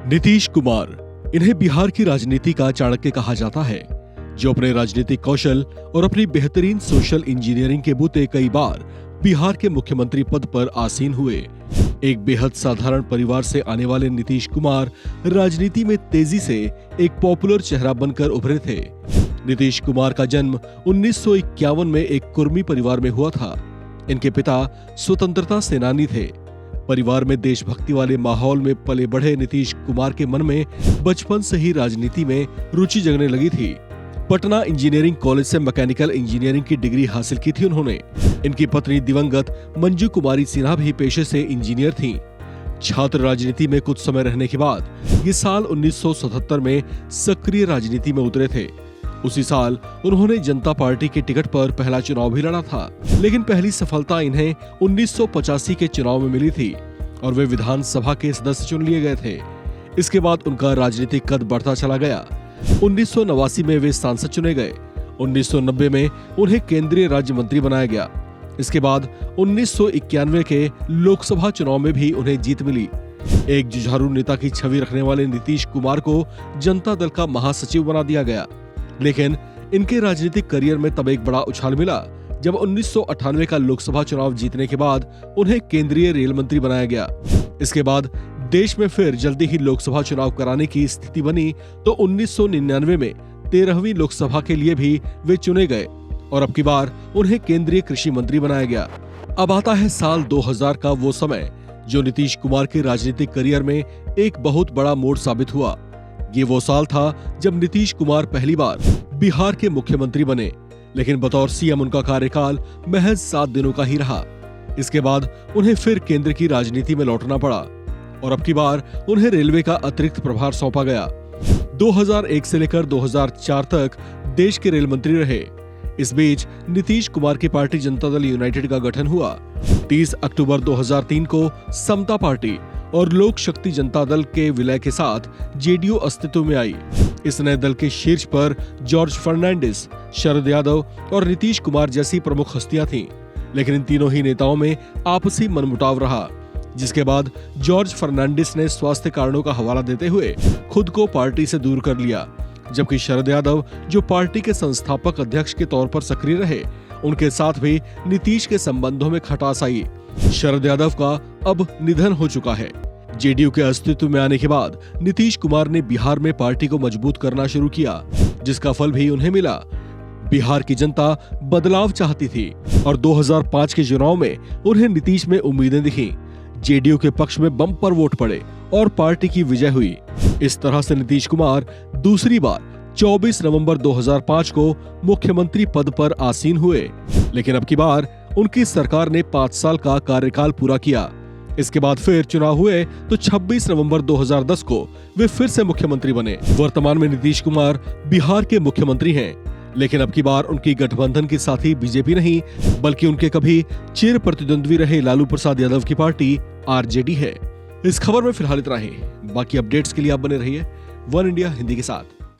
नीतीश कुमार, इन्हें बिहार की राजनीति का चाणक्य कहा जाता है, जो अपने राजनीतिक कौशल और अपनी बेहतरीन सोशल इंजीनियरिंग के बूते कई बार बिहार के मुख्यमंत्री पद पर आसीन हुए। एक बेहद साधारण परिवार से आने वाले नीतीश कुमार राजनीति में तेजी से एक पॉपुलर चेहरा बनकर उभरे थे। नीतीश कुमार का जन्म 1951 में एक कुर्मी परिवार में हुआ था। इनके पिता स्वतंत्रता सेनानी थे। परिवार में देशभक्ति वाले माहौल में पले बढ़े नीतीश कुमार के मन में बचपन से ही राजनीति में रुचि जगने लगी थी। पटना इंजीनियरिंग कॉलेज से मैकेनिकल इंजीनियरिंग की डिग्री हासिल की थी उन्होंने। इनकी पत्नी दिवंगत मंजू कुमारी सिन्हा भी पेशे से इंजीनियर थीं। छात्र राजनीति में कुछ समय रहने के बाद ये साल 1977 में सक्रिय राजनीति में उतरे थे। उसी साल उन्होंने जनता पार्टी के टिकट पर पहला चुनाव भी लड़ा था, लेकिन पहली सफलता इन्हें 1985 के चुनाव में मिली थी और वे विधानसभा के सदस्य चुन लिए गए थे। इसके बाद उनका राजनीतिक कद बढ़ता चला गया। 1989 में वे सांसद चुने गए। 1990 में उन्हें केंद्रीय राज्य मंत्री बनाया गया। इसके बाद 1991 के लोकसभा चुनाव में भी उन्हें जीत मिली। एक जुझारू नेता की छवि रखने वाले नीतीश कुमार को जनता दल का महासचिव बना दिया गया। लेकिन इनके राजनीतिक करियर में तब एक बड़ा उछाल मिला जब 1998 का लोकसभा चुनाव जीतने के बाद उन्हें केंद्रीय रेल मंत्री बनाया गया। इसके बाद देश में फिर जल्दी ही लोकसभा चुनाव कराने की स्थिति बनी तो 1999 में 13वीं लोकसभा के लिए भी वे चुने गए और अब की बार उन्हें केंद्रीय कृषि मंत्री बनाया गया। अब आता है साल 2000 का वो समय जो नीतीश कुमार के राजनीतिक करियर में एक बहुत बड़ा मोड़ साबित हुआ। ये वो साल था जब नीतीश कुमार पहली बार बिहार के मुख्यमंत्री बने, लेकिन बतौर सीएम उनका कार्यकाल महज 7 दिनों का ही रहा। इसके बाद उन्हें फिर केंद्र की राजनीति में लौटना पड़ा और अब की बार उन्हें रेलवे का अतिरिक्त प्रभार सौंपा गया। 2001 से लेकर 2004 तक देश के रेल मंत्री रहे। इस बीच नीतीश कुमार की पार्टी जनता दल यूनाइटेड का गठन हुआ। 30 अक्टूबर 2003 को समता पार्टी और लोक शक्ति जनता दल के विलय के साथ जेडीयू अस्तित्व में आई। इस नए दल के शीर्ष पर जॉर्ज फर्नांडिस, शरद यादव और नीतीश कुमार जैसी प्रमुख हस्तियां थीं, लेकिन इन तीनों ही नेताओं में आपसी मनमुटाव रहा, जिसके बाद जॉर्ज फर्नांडिस ने स्वास्थ्य कारणों का हवाला देते हुए खुद को पार्टी से दूर कर लिया, जबकि शरद यादव, जो पार्टी के संस्थापक अध्यक्ष के तौर पर सक्रिय रहे, उनके साथ भी नीतीश के संबंधों में खटास आई। शरद यादव का अब निधन हो चुका है। जेडीयू के अस्तित्व में आने के बाद नीतीश कुमार ने बिहार में पार्टी को मजबूत करना शुरू किया, जिसका फल भी उन्हें मिला। बिहार की जनता बदलाव चाहती थी और 2005 के चुनाव में उन्हें नीतीश में उम्मीदें दिखीं। जेडीयू के पक्ष में बम्पर वोट पड़े और पार्टी की विजय हुई। इस तरह से नीतीश कुमार दूसरी बार 24 नवंबर 2005 को मुख्यमंत्री पद पर आसीन हुए, लेकिन अब की बार उनकी सरकार ने 5 साल का कार्यकाल पूरा किया। इसके बाद फिर चुनाव हुए तो 26 नवंबर 2010 को वे फिर से मुख्यमंत्री बने। वर्तमान में नीतीश कुमार बिहार के मुख्यमंत्री हैं, लेकिन अब की बार उनकी गठबंधन के साथी बीजेपी नहीं, बल्कि उनके कभी चिर प्रतिद्वंद्वी रहे लालू प्रसाद यादव की पार्टी आरजेडी है। इस खबर में फिलहाल इतना ही। बाकी अपडेट्स के लिए आप बने रहिए वन इंडिया हिंदी के साथ।